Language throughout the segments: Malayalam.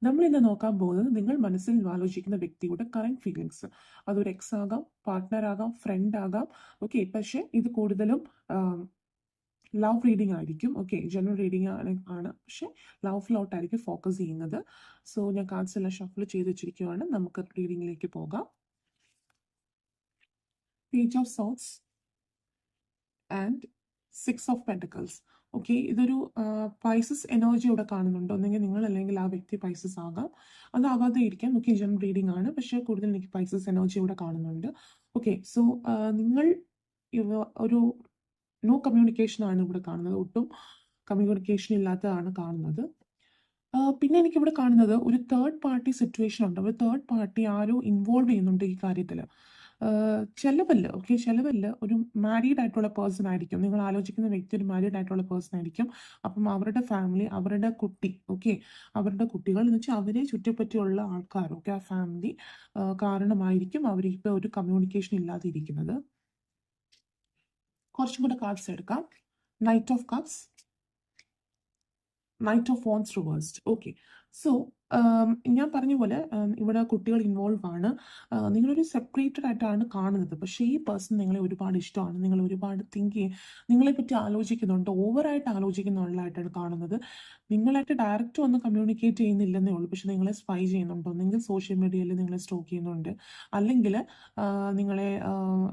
നമ്മൾ ഇന്ന് നോക്കാൻ പോകുന്നത് നിങ്ങൾ മനസ്സിൽ ആലോചിക്കുന്ന വ്യക്തിയുടെ കറന്റ് ഫീലിങ്സ്. അതൊരു എക്സ് ആകാം, പാർട്ട്ണർ ആകാം, ഫ്രണ്ട് ആകാം. ഓക്കെ, പക്ഷെ ഇത് കൂടുതലും ലവ് റീഡിംഗ് ആയിരിക്കും. ഓക്കെ, ജനറൽ റീഡിംഗ് ആണ്, പക്ഷെ ലവിലോട്ടായിരിക്കും ഫോക്കസ് ചെയ്യുന്നത്. സോ ഞാൻ കാർഡ്സ് എല്ലാം ഷഫിൾ ചെയ്ത് വെച്ചിരിക്കുകയാണ്. നമുക്ക് റീഡിങ്ങിലേക്ക് പോകാം. Page of sorts and 6 of pentacles. Okay, ഇതൊരു പൈസസ് എനർജി ഇവിടെ കാണുന്നുണ്ട്. ഒന്നെങ്കിൽ നിങ്ങൾ അല്ലെങ്കിൽ ആ വ്യക്തി പൈസസ് ആകാം, അതാവാതെ ഇരിക്കാം. ഓക്കെ, ജനറൽ റീഡിംഗ് ആണ്, പക്ഷേ കൂടുതൽ എനിക്ക് പൈസസ് എനർജി ഇവിടെ കാണുന്നുണ്ട്. ഓക്കെ, സോ നിങ്ങൾ ഒരു നോ കമ്മ്യൂണിക്കേഷൻ ആണ് ഇവിടെ കാണുന്നത്. ഒട്ടും കമ്മ്യൂണിക്കേഷൻ ഇല്ലാത്തതാണ് കാണുന്നത്. പിന്നെ എനിക്കിവിടെ കാണുന്നത് ഒരു തേർഡ് പാർട്ടി സിറ്റുവേഷൻ ഉണ്ട്. ഒരു തേർഡ് പാർട്ടി ആരോ ഇൻവോൾവ് ചെയ്യുന്നുണ്ട് ഈ കാര്യത്തിൽ. ചിലവല്ല ഒരു മാരീഡ് ആയിട്ടുള്ള പേഴ്സൺ ആയിരിക്കും. നിങ്ങൾ ആലോചിക്കുന്ന വ്യക്തി ഒരു മാരീഡ് ആയിട്ടുള്ള പേഴ്സൺ ആയിരിക്കും. അപ്പം അവരുടെ ഫാമിലി, അവരുടെ കുട്ടി, ഓക്കെ, അവരുടെ കുട്ടികൾ എന്ന് വെച്ചാൽ അവരെ ചുറ്റിപ്പറ്റിയുള്ള ആൾക്കാർ, ഓക്കെ, ആ ഫാമിലി കാരണമായിരിക്കും അവരിപ്പോൾ ഒരു കമ്മ്യൂണിക്കേഷൻ ഇല്ലാതെ ഇരിക്കുന്നത്. കുറച്ചും കൂടെ കാർഡ്സ് എടുക്കാം. Knight of cups, knight of wands reversed. Okay, so ഞാൻ പറഞ്ഞ പോലെ ഇവിടെ കുട്ടികൾ ഇൻവോൾവ് ആണ്. നിങ്ങളൊരു സെപ്പറേറ്റഡ് ആയിട്ടാണ് കാണുന്നത്, പക്ഷേ ഈ പേഴ്സൺ നിങ്ങളെ ഒരുപാട് ഇഷ്ടമാണ്. നിങ്ങൾ ഒരുപാട് തിങ്ക് ചെയ്യും, നിങ്ങളെപ്പറ്റി ആലോചിക്കുന്നുണ്ട്, ഓവറായിട്ട് ആലോചിക്കുന്നുള്ളതായിട്ടാണ് കാണുന്നത്. നിങ്ങളായിട്ട് ഡയറക്റ്റ് ഒന്നും കമ്മ്യൂണിക്കേറ്റ് ചെയ്യുന്നില്ലെന്നേ ഉള്ളൂ, പക്ഷെ നിങ്ങളെ സ്പൈ ചെയ്യുന്നുണ്ട്. ഒന്നെങ്കിൽ സോഷ്യൽ മീഡിയയിൽ നിങ്ങളെ സ്റ്റോക്ക് ചെയ്യുന്നുണ്ട്, അല്ലെങ്കിൽ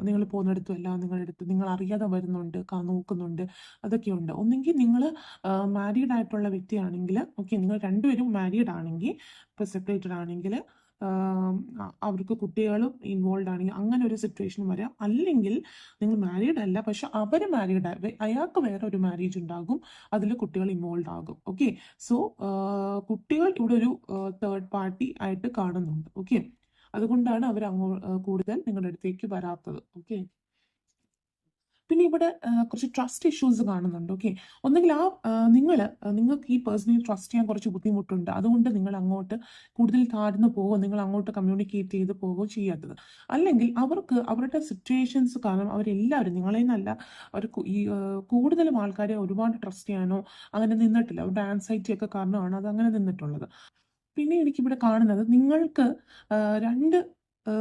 നിങ്ങൾ പോകുന്നിടത്തും എല്ലാം നിങ്ങളുടെ അടുത്ത് നിങ്ങൾ അറിയാതെ വരുന്നുണ്ട്, നോക്കുന്നുണ്ട്, അതൊക്കെയുണ്ട്. ഒന്നെങ്കിൽ നിങ്ങൾ മാരീഡ് ആയിട്ടുള്ള വ്യക്തിയാണെങ്കിൽ, ഓക്കെ, നിങ്ങൾ രണ്ടുപേരും മാരീഡ് ആണെങ്കിൽ, ഇപ്പോൾ സെപ്പറേറ്റഡ് ആണെങ്കിൽ, അവർക്ക് കുട്ടികളും ഇൻവോൾവ് ആണെങ്കിൽ അങ്ങനെ ഒരു സിറ്റുവേഷൻ വരാം. അല്ലെങ്കിൽ നിങ്ങൾ മാരീഡ് അല്ല, പക്ഷെ അവർ മാരീഡ്, അയാൾക്ക് വേറെ ഒരു മാരേജ് ഉണ്ടാകും, അതിൽ കുട്ടികൾ ഇൻവോൾവ് ആകും. ഓക്കെ, സോ കുട്ടികൾ ഇവിടെ ഒരു തേർഡ് പാർട്ടി ആയിട്ട് കാണുന്നുണ്ട്. ഓക്കെ, അതുകൊണ്ടാണ് അവർ കൂടുതൽ നിങ്ങളുടെ അടുത്തേക്ക് വരാത്തത്. ഓക്കെ, പിന്നെ ഇവിടെ കുറച്ച് ട്രസ്റ്റ് ഇഷ്യൂസ് കാണുന്നുണ്ട്. ഓക്കെ, ഒന്നെങ്കിൽ നിങ്ങൾക്ക് ഈ പേഴ്സണെ ട്രസ്റ്റ് ചെയ്യാൻ കുറച്ച് ബുദ്ധിമുട്ടുണ്ട്, അതുകൊണ്ട് നിങ്ങൾ അങ്ങോട്ട് കൂടുതൽ താഴ്ന്നു പോകുമോ, നിങ്ങൾ അങ്ങോട്ട് കമ്മ്യൂണിക്കേറ്റ് ചെയ്ത് പോകുകയോ ചെയ്യാത്തത്. അല്ലെങ്കിൽ അവർക്ക് അവരുടെ സിറ്റുവേഷൻസ് കാരണം അവരെല്ലാവരും നിങ്ങളെ നല്ല അവർ കൂടുതലും ആൾക്കാരെ ഒരുപാട് ട്രസ്റ്റ് ചെയ്യാനോ അങ്ങനെ നിന്നിട്ടില്ല. അവരുടെ ആൻസൈറ്റി ഒക്കെ കാരണമാണ് അത് അങ്ങനെ നിന്നിട്ടുള്ളത്. പിന്നെ എനിക്കിവിടെ കാണുന്നത് നിങ്ങൾക്ക് രണ്ട്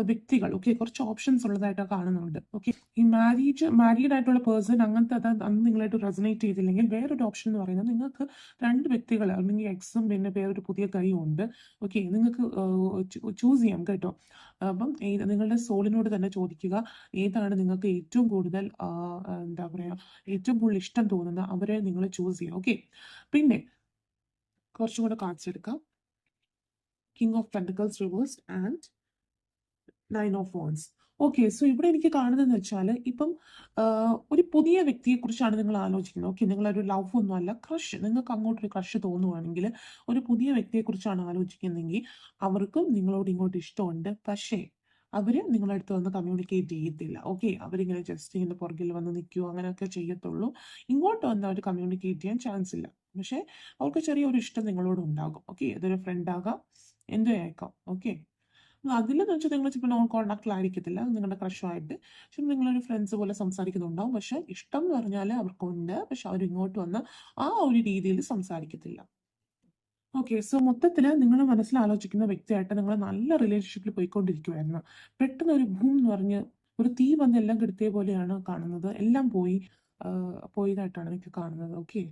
വ്യക്തികൾ, ഓക്കെ, കുറച്ച് ഓപ്ഷൻസ് ഉള്ളതായിട്ട് കാണുന്നുണ്ട്. ഓക്കെ, ഈ മാരീഡ് ആയിട്ടുള്ള പേഴ്സൺ അങ്ങനത്തെ അന്ന് നിങ്ങളായിട്ട് റെസനേറ്റ് ചെയ്തില്ലെങ്കിൽ വേറൊരു ഓപ്ഷൻ എന്ന് പറയുന്നത് നിങ്ങൾക്ക് രണ്ട് വ്യക്തികൾ അല്ലെങ്കിൽ എക്സും പിന്നെ വേറൊരു പുതിയ കൈയും ഉണ്ട്. ഓക്കെ, നിങ്ങൾക്ക് ചൂസ് ചെയ്യാം കേട്ടോ. അപ്പം നിങ്ങളുടെ സോളിനോട് തന്നെ ചോദിക്കുക, ഏതാണ് നിങ്ങൾക്ക് ഏറ്റവും കൂടുതൽ എന്താ പറയുക, ഏറ്റവും കൂടുതൽ ഇഷ്ടം തോന്നുന്ന അവരെ നിങ്ങൾ ചൂസ് ചെയ്യുക. ഓക്കെ, പിന്നെ കുറച്ചും കൂടെ കാർഡ്സ് എടുക്കാം. King of pentacles reversed and 9 of wands. Okay, so ഇവിടെ എനിക്ക് കാണുന്നതെന്ന് വെച്ചാൽ ഇപ്പം ഒരു പുതിയ വ്യക്തിയെക്കുറിച്ചാണ് നിങ്ങൾ ആലോചിക്കുന്നത്. ഓക്കെ, നിങ്ങളൊരു ലവ് ഒന്നുമല്ല, ക്രഷ്, നിങ്ങൾക്ക് അങ്ങോട്ടൊരു ക്രഷ് തോന്നുവാണെങ്കിൽ ഒരു പുതിയ വ്യക്തിയെക്കുറിച്ചാണ് ആലോചിക്കുന്നതെങ്കിൽ അവർക്കും നിങ്ങളോട് ഇങ്ങോട്ട് ഇഷ്ടമുണ്ട്, പക്ഷേ അവർ നിങ്ങളുടെ അടുത്ത് വന്ന് കമ്മ്യൂണിക്കേറ്റ് ചെയ്യത്തില്ല. ഓക്കെ, അവരിങ്ങനെ ജസ്റ്റ് ഇങ്ങനെ പുറകിൽ വന്ന് നിൽക്കുമോ അങ്ങനെയൊക്കെ ചെയ്യത്തുള്ളൂ. ഇങ്ങോട്ട് വന്ന് അവർ കമ്മ്യൂണിക്കേറ്റ് ചെയ്യാൻ ചാൻസ് ഇല്ല, പക്ഷേ അവർക്ക് ചെറിയൊരു ഇഷ്ടം നിങ്ങളോട് ഉണ്ടാകും. ഓക്കെ, അതൊരു ഫ്രണ്ട് ആകാം, എന്തോ ആയേക്കാം. ഓക്കെ, അതിലെന്ന് വെച്ചാൽ നിങ്ങൾ ചിലപ്പോൾ നോൺ കോൺടാക്റ്റിലായിരിക്കത്തില്ല നിങ്ങളുടെ ക്രഷുമായിട്ട്, പക്ഷെ നിങ്ങളൊരു ഫ്രണ്ട്സ് പോലെ സംസാരിക്കുന്നുണ്ടാവും. പക്ഷെ ഇഷ്ടം എന്ന് പറഞ്ഞാൽ അവർക്കുണ്ട്, പക്ഷെ അവർ ഇങ്ങോട്ട് വന്ന് ആ ഒരു രീതിയിൽ സംസാരിക്കത്തില്ല. ഓക്കെ, സോ മൊത്തത്തിൽ നിങ്ങൾ മനസ്സിൽ ആലോചിക്കുന്ന വ്യക്തിയായിട്ട് നിങ്ങൾ നല്ല റിലേഷൻഷിപ്പിൽ പോയിക്കൊണ്ടിരിക്കുമായിരുന്നു. പെട്ടെന്ന് ഒരു ഭൂം എന്ന് പറഞ്ഞ് ഒരു തീ വന്ന് എല്ലാം കെടുത്തിയ പോലെയാണ് കാണുന്നത്. എല്ലാം പോയതായിട്ടാണ് എനിക്ക് കാണുന്നത്. Okay,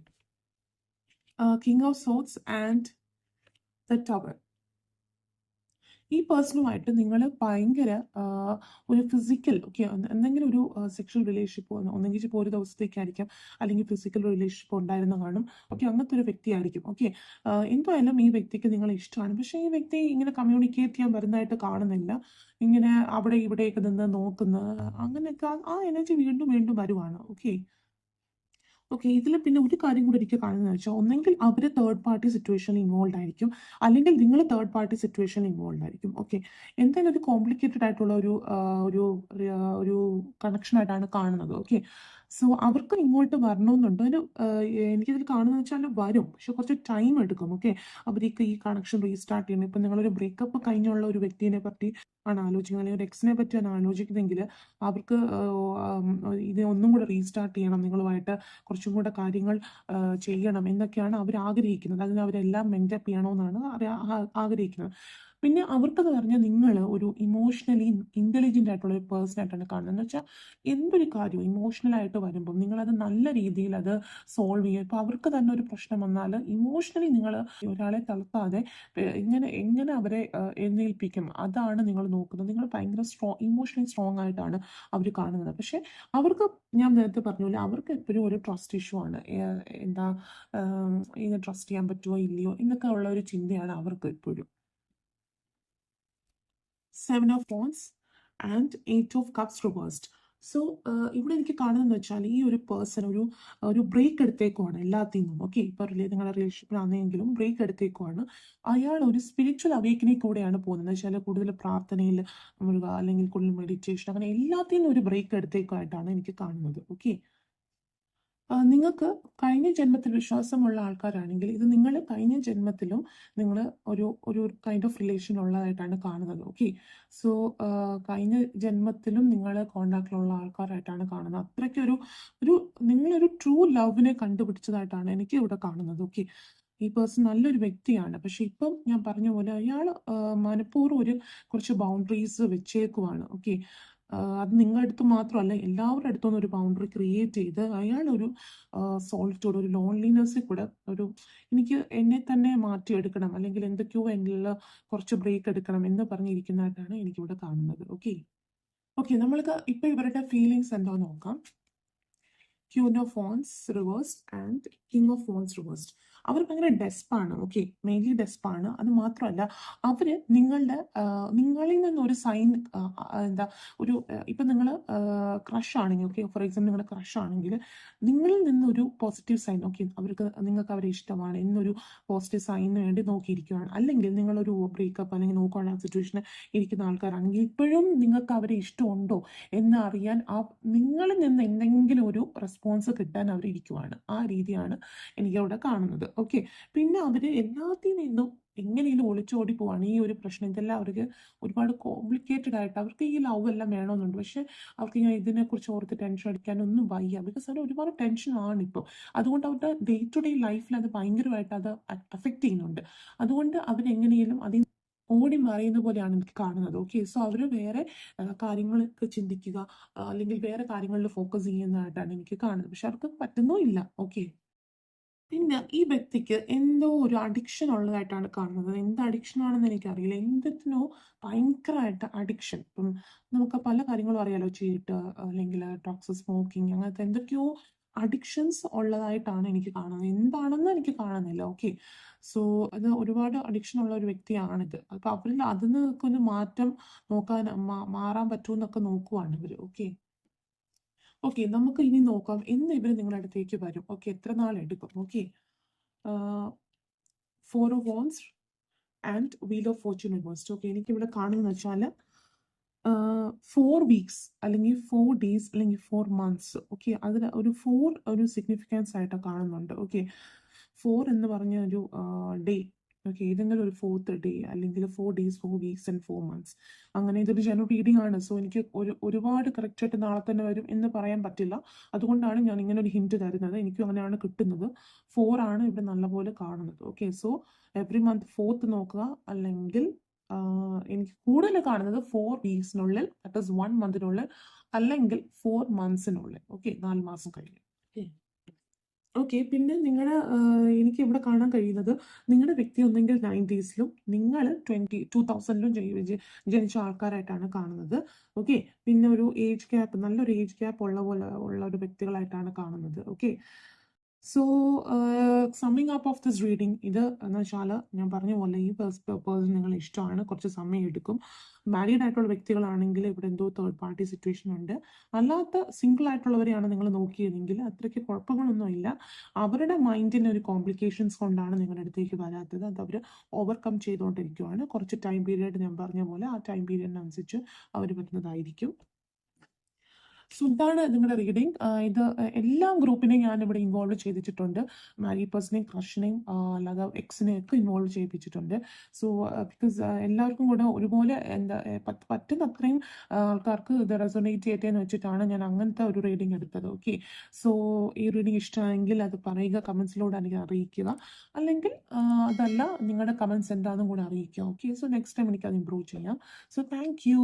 king of sorts and the tower. ഈ പേഴ്സണുമായിട്ട് നിങ്ങൾ ഭയങ്കര ഒരു ഫിസിക്കൽ, ഓക്കെ, എന്തെങ്കിലും ഒരു സെക്ഷൽ റിലേഷൻഷിപ്പ് ഒന്നെങ്കിൽ ഇപ്പോൾ ഒരു ദിവസത്തേക്കായിരിക്കാം, അല്ലെങ്കിൽ ഫിസിക്കൽ റിലേഷൻഷിപ്പ് ഉണ്ടായിരുന്ന കാണും. ഓക്കെ, അങ്ങനത്തെ ഒരു വ്യക്തിയായിരിക്കും. ഓക്കെ, എന്തായാലും ഈ വ്യക്തിക്ക് നിങ്ങളെ ഇഷ്ടമാണ്, പക്ഷേ ഈ വ്യക്തി ഇങ്ങനെ കമ്മ്യൂണിക്കേറ്റ് ചെയ്യാൻ വരുന്നതായിട്ട് കാണുന്നില്ല. ഇങ്ങനെ അവിടെ ഇവിടെയൊക്കെ നിന്ന് നോക്കുന്ന അങ്ങനെയൊക്കെ ആ എനർജി വീണ്ടും വീണ്ടും വരുവാണ്. ഓക്കെ, ഓക്കെ, ഇതിൽ പിന്നെ ഒരു കാര്യം കൂടി എനിക്ക് കാണുന്നത് വെച്ചാൽ ഒന്നെങ്കിൽ അവർ തേർഡ് പാർട്ടി സിറ്റുവേഷനിൽ ഇൻവോൾവ് ആയിരിക്കും, അല്ലെങ്കിൽ നിങ്ങൾ തേർഡ് പാർട്ടി സിറ്റുവേഷനിൽ ഇൻവോൾവ് ആയിരിക്കും. ഓക്കെ, എന്തായാലും ഒരു കോംപ്ലിക്കേറ്റഡ് ആയിട്ടുള്ള ഒരു ഒരു കണക്ഷൻ ആയിട്ടാണ് കാണുന്നത്. ഓക്കെ, സോ അവർക്ക് ഇങ്ങോട്ട് വരണമെന്നുണ്ട്. എനിക്കിതിൽ കാണുന്നത് വെച്ചാൽ വരും, പക്ഷെ കുറച്ച് ടൈം എടുക്കും. ഓക്കെ, അവർക്ക് ഈ കണക്ഷൻ റീസ്റ്റാർട്ട് ചെയ്യണം. ഇപ്പം നിങ്ങളൊരു ബ്രേക്കപ്പ് കഴിഞ്ഞുള്ള ഒരു വ്യക്തിയെ പറ്റി ആണ് ആലോചിക്കുന്നത്, അല്ലെങ്കിൽ ഒരു എക്സിനെ പറ്റിയാണ് ആലോചിക്കുന്നതെങ്കിൽ അവർക്ക് ഇത് ഒന്നും കൂടെ റീസ്റ്റാർട്ട് ചെയ്യണം, നിങ്ങളുമായിട്ട് കുറച്ചും കൂടെ കാര്യങ്ങൾ ചെയ്യണം എന്നൊക്കെയാണ് അവർ ആഗ്രഹിക്കുന്നത്. അതിന് അവരെല്ലാം മെൻറ്റപ്പ് ചെയ്യണമെന്നാണ് ആഗ്രഹിക്കുന്നത്. പിന്നെ അവർക്കെന്ന് പറഞ്ഞാൽ നിങ്ങൾ ഒരു ഇമോഷണലി ഇൻ്റലിജൻ്റ് ആയിട്ടുള്ള ഒരു പേഴ്സൺ ആയിട്ടാണ് കാണുന്നത്. എന്ന് വെച്ചാൽ എന്തൊരു കാര്യവും ഇമോഷണലായിട്ട് വരുമ്പം നിങ്ങളത് നല്ല രീതിയിൽ അത് സോൾവ് ചെയ്യും. ഇപ്പോൾ അവർക്ക് തന്നെ ഒരു പ്രശ്നം വന്നാൽ ഇമോഷണലി നിങ്ങൾ ഒരാളെ തളർത്താതെ എങ്ങനെ അവരെ എഴുന്നേൽപ്പിക്കും, അതാണ് നിങ്ങൾ നോക്കുന്നത്. നിങ്ങൾ ഭയങ്കര ഇമോഷണലി സ്ട്രോങ് ആയിട്ടാണ് അവർ കാണുന്നത്. പക്ഷെ അവർക്ക്, ഞാൻ നേരത്തെ പറഞ്ഞ പോലെ, അവർക്ക് എപ്പോഴും ഒരു ട്രസ്റ്റ് ഇഷ്യൂ ആണ്. എന്താ, ഇത് ട്രസ്റ്റ് ചെയ്യാൻ പറ്റുമോ ഇല്ലയോ എന്നൊക്കെ ഉള്ള ഒരു ചിന്തയാണ് അവർക്ക് എപ്പോഴും. 7 of Wands and 8 of Cups reversed. So ഇവിടെ എനിക്ക് കാണുന്നതെന്ന് വെച്ചാൽ ഈ ഒരു പേഴ്സൺ ഒരു ബ്രേക്ക് എടുത്തേക്കുവാണ് എല്ലാത്തിൽ നിന്നും. ഓക്കെ, ഇപ്പോൾ നിങ്ങളുടെ റിലേഷൻഷിപ്പിലാണെങ്കിലും ബ്രേക്ക് എടുത്തേക്കുവാണ്. അയാൾ ഒരു സ്പിരിച്വൽ അവേക്കനിങ് കൂടെയാണ് പോകുന്നത്. വെച്ചാൽ കൂടുതൽ പ്രാർത്ഥനയിൽ മുഴുക, അല്ലെങ്കിൽ കൂടുതൽ മെഡിറ്റേഷൻ, അങ്ങനെ എല്ലാത്തിനും ഒരു ബ്രേക്ക് എടുത്തേക്കുമായിട്ടാണ് എനിക്ക് കാണുന്നത്. ഓക്കെ, നിങ്ങൾക്ക് കഴിഞ്ഞ ജന്മത്തിൽ വിശ്വാസമുള്ള ആൾക്കാരാണെങ്കിൽ ഇത് നിങ്ങൾ കഴിഞ്ഞ ജന്മത്തിലും നിങ്ങൾ ഒരു കൈൻഡ് ഓഫ് റിലേഷൻ ഉള്ളതായിട്ടാണ് കാണുന്നത്. ഓക്കെ, സോ കഴിഞ്ഞ ജന്മത്തിലും നിങ്ങൾ കോണ്ടാക്റ്റിലുള്ള ആൾക്കാരായിട്ടാണ് കാണുന്നത്. അത്രയ്ക്ക് ഒരു നിങ്ങളൊരു ട്രൂ ലവിനെ കണ്ടുപിടിച്ചതായിട്ടാണ് എനിക്ക് ഇവിടെ കാണുന്നത്. ഓക്കെ, ഈ പേഴ്സൺ നല്ലൊരു വ്യക്തിയാണ്, പക്ഷെ ഇപ്പം ഞാൻ പറഞ്ഞ പോലെ അയാൾ മനഃപൂർവ്വം കുറച്ച് ബൗണ്ടറീസ് വെച്ചേക്കുവാണ്. ഓക്കെ, അത് നിങ്ങളുടെ അടുത്ത് മാത്രമല്ല എല്ലാവരുടെ അടുത്തും ഒരു ബൗണ്ടറി ക്രിയേറ്റ് ചെയ്ത് അയാൾ ഒരു സോൾറ്റ്യൂഡ്, ഒരു ലോൺലിനെസ്സിൽ കൂടെ എനിക്ക് എന്നെ തന്നെ മാറ്റിയെടുക്കണം, അല്ലെങ്കിൽ എന്തൊക്കെയോ എന്നിൽ കുറച്ച് ബ്രേക്ക് എടുക്കണം എന്ന് പറഞ്ഞിരിക്കുന്നതായിട്ടാണ് എനിക്കിവിടെ കാണുന്നത്. ഓക്കെ, നമ്മൾക്ക് ഇപ്പം ഇവരുടെ ഫീലിങ്സ് എന്താ നോക്കാം. Queen of Wands reversed and King of Wands reversed. അവർ ഭയങ്കര ഡെസ്പാണ്. Okay, mainly ഡെസ്പാണ്. അത് മാത്രമല്ല അവർ നിങ്ങളിൽ നിന്നൊരു സൈൻ, എന്താ, ഇപ്പം നിങ്ങൾ ക്രഷ് ആണെങ്കിൽ, ഓക്കെ, ഫോർ എക്സാമ്പിൾ നിങ്ങളുടെ ക്രഷ് ആണെങ്കിൽ നിങ്ങളിൽ നിന്നൊരു പോസിറ്റീവ് സൈൻ, ഓക്കെ, നിങ്ങൾക്ക് അവരെ ഇഷ്ടമാണ് എന്നൊരു പോസിറ്റീവ് സൈനിന് വേണ്ടി നോക്കിയിരിക്കുകയാണ്. അല്ലെങ്കിൽ നിങ്ങളൊരു ബ്രേക്കപ്പ് അല്ലെങ്കിൽ നോക്കാനുള്ള സിറ്റുവേഷന് ഇരിക്കുന്ന ആൾക്കാരാണെങ്കിൽ ഇപ്പോഴും നിങ്ങൾക്ക് അവരെ ഇഷ്ടമുണ്ടോ എന്ന് അറിയാൻ നിങ്ങളിൽ നിന്ന് എന്തെങ്കിലും ഒരു റെസ്പോൺസ് കിട്ടാൻ അവർ ഇരിക്കുവാണ്. ആ രീതിയാണ് എനിക്കവിടെ കാണുന്നത്. ഓക്കെ, പിന്നെ അവർ എല്ലാത്തിൽ നിന്നും എങ്ങനെയും ഒളിച്ചോടി പോവാണ്. ഈ ഒരു പ്രശ്നം ഇതെല്ലാം അവർക്ക് ഒരുപാട് കോംപ്ലിക്കേറ്റഡ് ആയിട്ട്, അവർക്ക് ഈ ലവ് എല്ലാം വേണമെന്നുണ്ട്, പക്ഷെ അവർക്ക് ഇതിനെക്കുറിച്ച് ഓർത്ത് ടെൻഷൻ അടിക്കാനൊന്നും വയ്യ. ബിക്കോസ് അവർ ഒരുപാട് ടെൻഷനാണ് ഇപ്പോൾ. അതുകൊണ്ട് അവരുടെ ഡേ ടു ഡേ ലൈഫിൽ അത് ഭയങ്കരമായിട്ട് അത് അഫക്റ്റ് ചെയ്യുന്നുണ്ട്. അതുകൊണ്ട് അവരെങ്ങനെയും അതിൽ ഓടി മറയുന്ന പോലെയാണ് എനിക്ക് കാണുന്നത്. ഓക്കെ, സോ അവർ വേറെ കാര്യങ്ങളൊക്കെ ചിന്തിക്കുക, അല്ലെങ്കിൽ വേറെ കാര്യങ്ങളിൽ ഫോക്കസ് ചെയ്യുന്നതായിട്ടാണ് എനിക്ക് കാണുന്നത്. പക്ഷെ അവർക്ക് പറ്റുന്നുമില്ല. ഓക്കെ, പിന്നെ ഈ വ്യക്തിക്ക് എന്തോ ഒരു അഡിക്ഷൻ ഉള്ളതായിട്ടാണ് കാണുന്നത്. എന്ത് അഡിക്ഷൻ ആണെന്ന് എനിക്കറിയില്ല. എന്തിനോ ഭയങ്കരമായിട്ട് അഡിക്ഷൻ. ഇപ്പം നമുക്ക് പല കാര്യങ്ങളും അറിയാലോ, ചീട്ട്, അല്ലെങ്കിൽ ഡ്രഗ്സ്, സ്മോക്കിംഗ്, അങ്ങനത്തെ എന്തൊക്കെയോ അഡിക്ഷൻസ് ഉള്ളതായിട്ടാണ് എനിക്ക് കാണുന്നത്. എന്താണെന്ന് എനിക്ക് കാണുന്നില്ല. ഓക്കെ, സോ അത് ഒരുപാട് അഡിക്ഷൻ ഉള്ള ഒരു വ്യക്തിയാണിത്. അപ്പോൾ അവരിൽ അതിൽ നിന്നൊക്കെ ഒരു മാറ്റം നോക്കാൻ, മാറാൻ പറ്റുമെന്നൊക്കെ നോക്കുവാണ് ഇവർ. ഓക്കെ, നമുക്ക് ഇനി നോക്കാം എന്ന് ഇവർ നിങ്ങളുടെ അടുത്തേക്ക് വരും. ഓക്കെ, എത്ര നാളെടുക്കും. Okay, 4 of Wands and wheel of fortune reversed. Okay, എനിക്കിവിടെ കാണുന്നത് വെച്ചാൽ 4 വീക്സ് അല്ലെങ്കിൽ 4 ഡേയ്സ് അല്ലെങ്കിൽ 4 മന്ത്സ്. ഓക്കെ, അതിന് ഒരു സിഗ്നിഫിക്കൻസ് ആയിട്ട് കാണുന്നുണ്ട്. ഓക്കെ, 4 എന്ന് പറഞ്ഞ ഒരു ഡേ, ഓക്കെ, ഏതെങ്കിലും ഒരു 4th ഡേ, അല്ലെങ്കിൽ 4 days 4 weeks and 4 months. അങ്ങനെ ഇതൊരു ജനറൽ റീഡിംഗ് ആണ്. സോ എനിക്ക് ഒരുപാട് കറക്റ്റായിട്ട് നാളെ തന്നെ വരും എന്ന് പറയാൻ പറ്റില്ല. അതുകൊണ്ടാണ് ഞാൻ ഇങ്ങനെ ഒരു ഹിന്റ് തരുന്നത്. എനിക്കും അങ്ങനെയാണ് കിട്ടുന്നത്. 4 ആണ് ഇവിടെ നല്ലപോലെ കാണുന്നത്. Okay, so every month 4th നോക്കുക. അല്ലെങ്കിൽ എനിക്ക് കൂടുതൽ കാണുന്നത് 4 വീക്സിനുള്ളിൽ, ദാറ്റ് ഈസ് 1 മന്തിനുള്ളിൽ, അല്ലെങ്കിൽ 4 മന്ത്സിനുള്ളിൽ. ഓക്കെ, 4 മാസം കഴിഞ്ഞ്. ഓക്കെ, പിന്നെ എനിക്ക് ഇവിടെ കാണാൻ കഴിയുന്നത് നിങ്ങളുടെ വ്യക്തി ഒന്നെങ്കിൽ 90s നിങ്ങൾ 2000 ജനിച്ച ആൾക്കാരായിട്ടാണ് കാണുന്നത്. ഓക്കെ, പിന്നെ ഒരു ഏജ് ഗ്യാപ്പ്, നല്ലൊരു ഏജ് ഗ്യാപ്പ് ഉള്ള ഒരു വ്യക്തികളായിട്ടാണ് കാണുന്നത്. Okay, so summing up of this reading, ഇത് എന്ന് വെച്ചാൽ ഞാൻ പറഞ്ഞ പോലെ ഈ പേഴ്സൺ നിങ്ങൾ ഇഷ്ടമാണ്, കുറച്ച് സമയം എടുക്കും. മാരീഡ് ആയിട്ടുള്ള വ്യക്തികളാണെങ്കിൽ ഇവിടെ എന്തോ തേർഡ് പാർട്ടി സിറ്റുവേഷൻ ഉണ്ട്. അല്ലാത്ത സിംഗിൾ ആയിട്ടുള്ളവരെയാണ് നിങ്ങൾ നോക്കിയതെങ്കിൽ അത്രയ്ക്ക് കുഴപ്പങ്ങളൊന്നുമില്ല. അവരുടെ മൈൻഡിന് ഒരു കോംപ്ലിക്കേഷൻസ് കൊണ്ടാണ് നിങ്ങളുടെ അടുത്തേക്ക് വരാത്തത്. അത് അവർ ഓവർകം ചെയ്തുകൊണ്ടിരിക്കുകയാണ്. കുറച്ച് ടൈം പീരീഡ്, ഞാൻ പറഞ്ഞ പോലെ ആ ടൈം പീരീഡിനനുസരിച്ച് അവർ വരുന്നതായിരിക്കും. സോ ഇതാണ് നിങ്ങളുടെ റീഡിംഗ്. ഇത് എല്ലാ ഗ്രൂപ്പിനെയും ഞാൻ ഇവിടെ ഇൻവോൾവ് ചെയ്തിട്ടുണ്ട്. മാരി പേഴ്സണെയും ക്രഷിനെയും അല്ലാതെ എക്സിനെയും ഒക്കെ ഇൻവോൾവ് ചെയ്യിപ്പിച്ചിട്ടുണ്ട്. സോ ബിക്കോസ് എല്ലാവർക്കും കൂടെ ഒരുപോലെ എന്താ പറ്റുന്ന അത്രയും ആൾക്കാർക്ക് ഇത് റെസൊണേറ്റ് ചെയ്യട്ടെ എന്ന് വെച്ചിട്ടാണ് ഞാൻ അങ്ങനത്തെ ഒരു റീഡിംഗ് എടുത്തത്. ഓക്കെ, സോ ഈ റീഡിംഗ് ഇഷ്ടമായെങ്കിൽ അത് പറയുക, കമൻസിലൂടെ എനിക്ക് അറിയിക്കുക. അല്ലെങ്കിൽ അതല്ല, നിങ്ങളുടെ കമൻസ് എന്താണെന്നും കൂടെ അറിയിക്കുക. ഓക്കെ, സോ നെക്സ്റ്റ് ടൈം എനിക്കത് ഇമ്പ്രൂവ് ചെയ്യാം. So thank you.